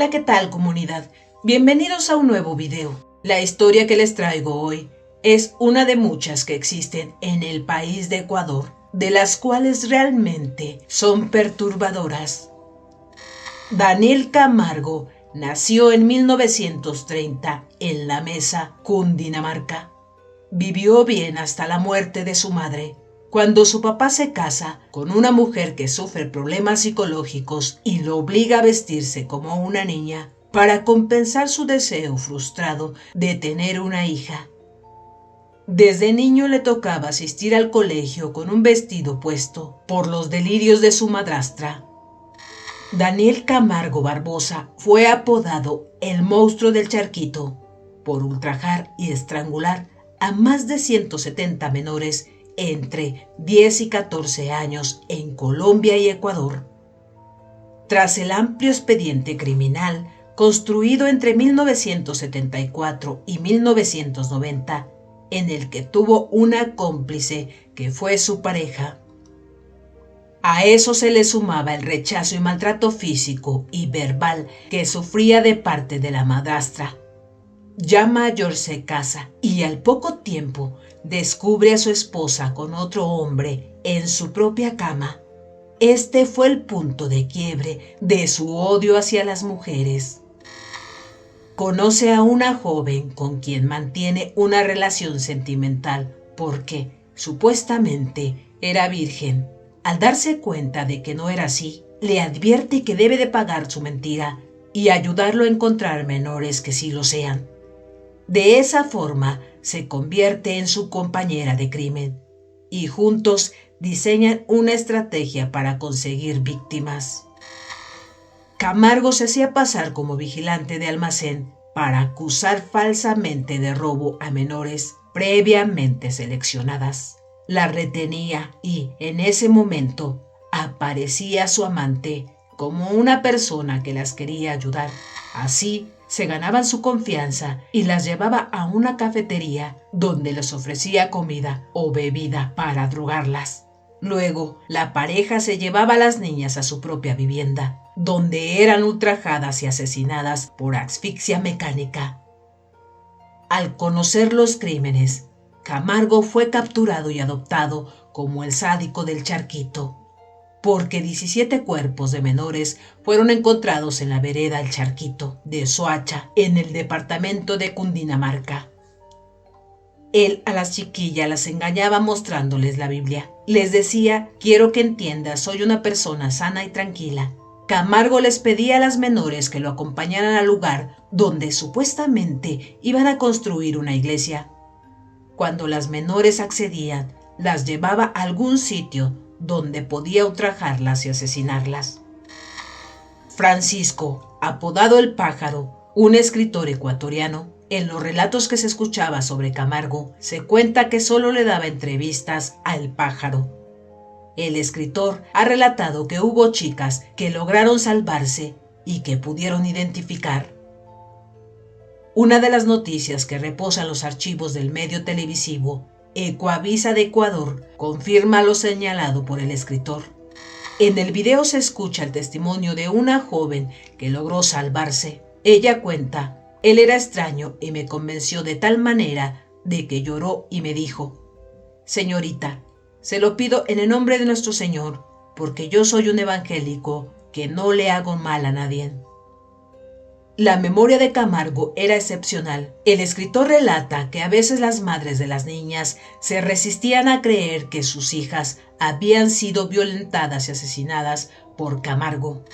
Hola, ¿qué tal, comunidad? Bienvenidos a un nuevo video. La historia que les traigo hoy es una de muchas que existen en el país de Ecuador, de las cuales realmente son perturbadoras. Daniel Camargo nació en 1930 en La Mesa, Cundinamarca. Vivió bien hasta la muerte de su madre, cuando su papá se casa con una mujer que sufre problemas psicológicos y lo obliga a vestirse como una niña para compensar su deseo frustrado de tener una hija. Desde niño le tocaba asistir al colegio con un vestido puesto por los delirios de su madrastra. Daniel Camargo Barbosa fue apodado el monstruo del Charquito por ultrajar y estrangular a más de 170 menores entre 10 y 14 años en Colombia y Ecuador. Tras el amplio expediente criminal construido entre 1974 y 1990, en el que tuvo una cómplice que fue su pareja, a eso se le sumaba el rechazo y maltrato físico y verbal que sufría de parte de la madrastra. Ya mayor se casa y al poco tiempo descubre a su esposa con otro hombre en su propia cama. Este fue el punto de quiebre de su odio hacia las mujeres. Conoce a una joven con quien mantiene una relación sentimental porque, supuestamente, era virgen. Al darse cuenta de que no era así, le advierte que debe de pagar su mentira y ayudarlo a encontrar menores que sí lo sean. De esa forma se convierte en su compañera de crimen y juntos diseñan una estrategia para conseguir víctimas. Camargo se hacía pasar como vigilante de almacén para acusar falsamente de robo a menores previamente seleccionadas. La retenía y, en ese momento, aparecía su amante como una persona que las quería ayudar. Así, se ganaban su confianza y las llevaba a una cafetería donde les ofrecía comida o bebida para drogarlas. Luego, la pareja se llevaba a las niñas a su propia vivienda, donde eran ultrajadas y asesinadas por asfixia mecánica. Al conocer los crímenes, Camargo fue capturado y adoptado como el sádico del Charquito, porque 17 cuerpos de menores fueron encontrados en la vereda El Charquito de Soacha, en el departamento de Cundinamarca. Él a las chiquillas las engañaba mostrándoles la Biblia. Les decía: quiero que entiendas, soy una persona sana y tranquila. Camargo les pedía a las menores que lo acompañaran al lugar donde supuestamente iban a construir una iglesia. Cuando las menores accedían, las llevaba a algún sitio donde podía ultrajarlas y asesinarlas. Francisco, apodado El Pájaro, un escritor ecuatoriano, en los relatos que se escuchaba sobre Camargo, se cuenta que solo le daba entrevistas a El Pájaro. El escritor ha relatado que hubo chicas que lograron salvarse y que pudieron identificar. Una de las noticias que reposan los archivos del medio televisivo, Ecuavisa de Ecuador, confirma lo señalado por el escritor. En el video se escucha el testimonio de una joven que logró salvarse. Ella cuenta: él era extraño y me convenció de tal manera de que lloró y me dijo: señorita, se lo pido en el nombre de nuestro Señor, porque yo soy un evangélico que no le hago mal a nadie. La memoria de Camargo era excepcional. El escritor relata que a veces las madres de las niñas se resistían a creer que sus hijas habían sido violentadas y asesinadas por Camargo.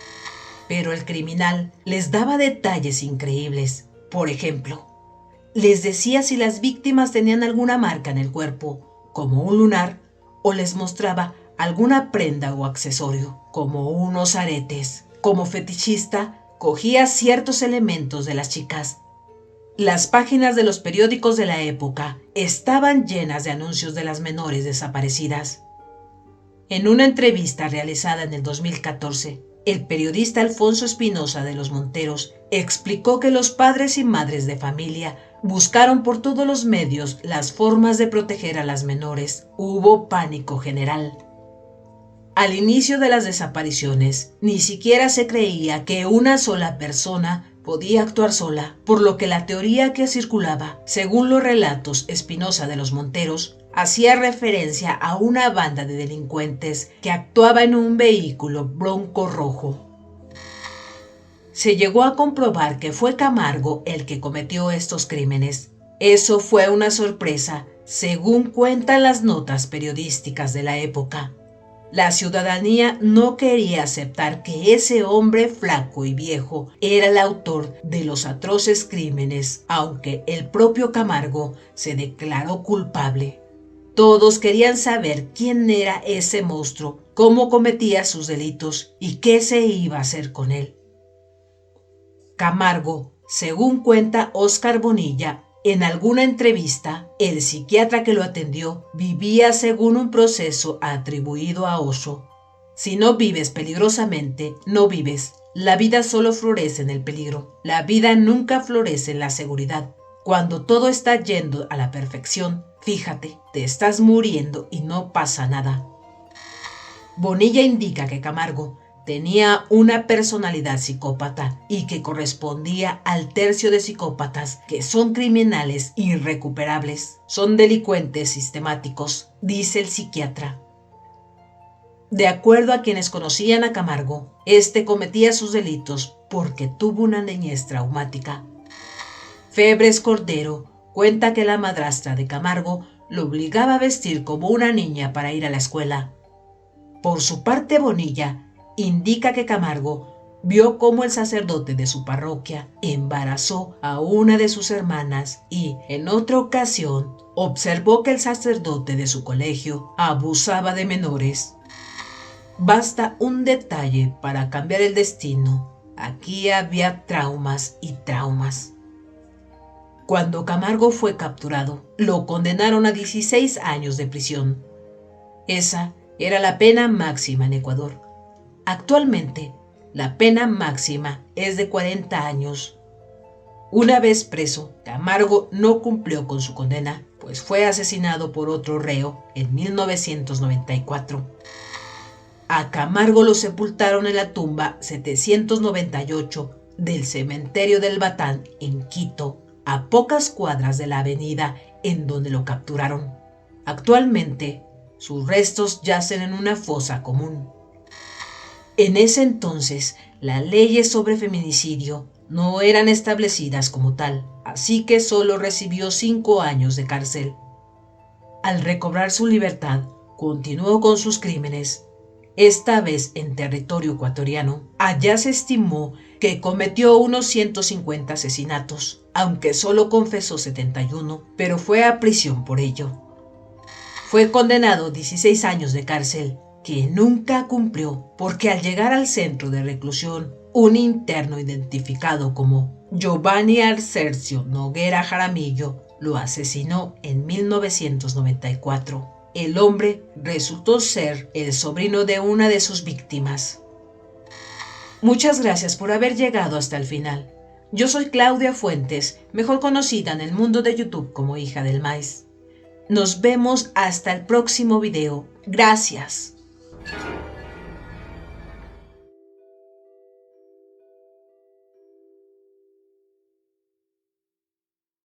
Pero el criminal les daba detalles increíbles. Por ejemplo, les decía si las víctimas tenían alguna marca en el cuerpo, como un lunar, o les mostraba alguna prenda o accesorio, como unos aretes. Como fetichista, cogía ciertos elementos de las chicas. Las páginas de los periódicos de la época estaban llenas de anuncios de las menores desaparecidas. En una entrevista realizada en el 2014, el periodista Alfonso Espinosa de los Monteros explicó que los padres y madres de familia buscaron por todos los medios las formas de proteger a las menores. Hubo pánico general. Al inicio de las desapariciones, ni siquiera se creía que una sola persona podía actuar sola, por lo que la teoría que circulaba, según los relatos Espinosa de los Monteros, hacía referencia a una banda de delincuentes que actuaba en un vehículo bronco rojo. Se llegó a comprobar que fue Camargo el que cometió estos crímenes. Eso fue una sorpresa, según cuentan las notas periodísticas de la época. La ciudadanía no quería aceptar que ese hombre flaco y viejo era el autor de los atroces crímenes, aunque el propio Camargo se declaró culpable. Todos querían saber quién era ese monstruo, cómo cometía sus delitos y qué se iba a hacer con él. Camargo, según cuenta Óscar Bonilla, en alguna entrevista, el psiquiatra que lo atendió vivía según un proceso atribuido a Osho. Si no vives peligrosamente, no vives. La vida solo florece en el peligro. La vida nunca florece en la seguridad. Cuando todo está yendo a la perfección, fíjate, te estás muriendo y no pasa nada. Bonilla indica que Camargo tenía una personalidad psicópata y que correspondía al tercio de psicópatas que son criminales irrecuperables, son delincuentes sistemáticos, dice el psiquiatra. De acuerdo a quienes conocían a Camargo, este cometía sus delitos porque tuvo una niñez traumática. Febres Cordero cuenta que la madrastra de Camargo lo obligaba a vestir como una niña para ir a la escuela. Por su parte, Bonilla indica que Camargo vio cómo el sacerdote de su parroquia embarazó a una de sus hermanas y, en otra ocasión, observó que el sacerdote de su colegio abusaba de menores. Basta un detalle para cambiar el destino. Aquí había traumas y traumas. Cuando Camargo fue capturado, lo condenaron a 16 años de prisión. Esa era la pena máxima en Ecuador. Actualmente, la pena máxima es de 40 años. Una vez preso, Camargo no cumplió con su condena, pues fue asesinado por otro reo en 1994. A Camargo lo sepultaron en la tumba 798 del cementerio del Batán en Quito, a pocas cuadras de la avenida en donde lo capturaron. Actualmente, sus restos yacen en una fosa común. En ese entonces, las leyes sobre feminicidio no eran establecidas como tal, así que solo recibió 5 años de cárcel. Al recobrar su libertad, continuó con sus crímenes, esta vez en territorio ecuatoriano. Allá se estimó que cometió unos 150 asesinatos, aunque solo confesó 71, pero fue a prisión por ello. Fue condenado a 16 años de cárcel, que nunca cumplió, porque al llegar al centro de reclusión, un interno identificado como Giovanni Arcercio Noguera Jaramillo lo asesinó en 1994. El hombre resultó ser el sobrino de una de sus víctimas. Muchas gracias por haber llegado hasta el final. Yo soy Claudia Fuentes, mejor conocida en el mundo de YouTube como Hija del Maíz. Nos vemos hasta el próximo video. Gracias.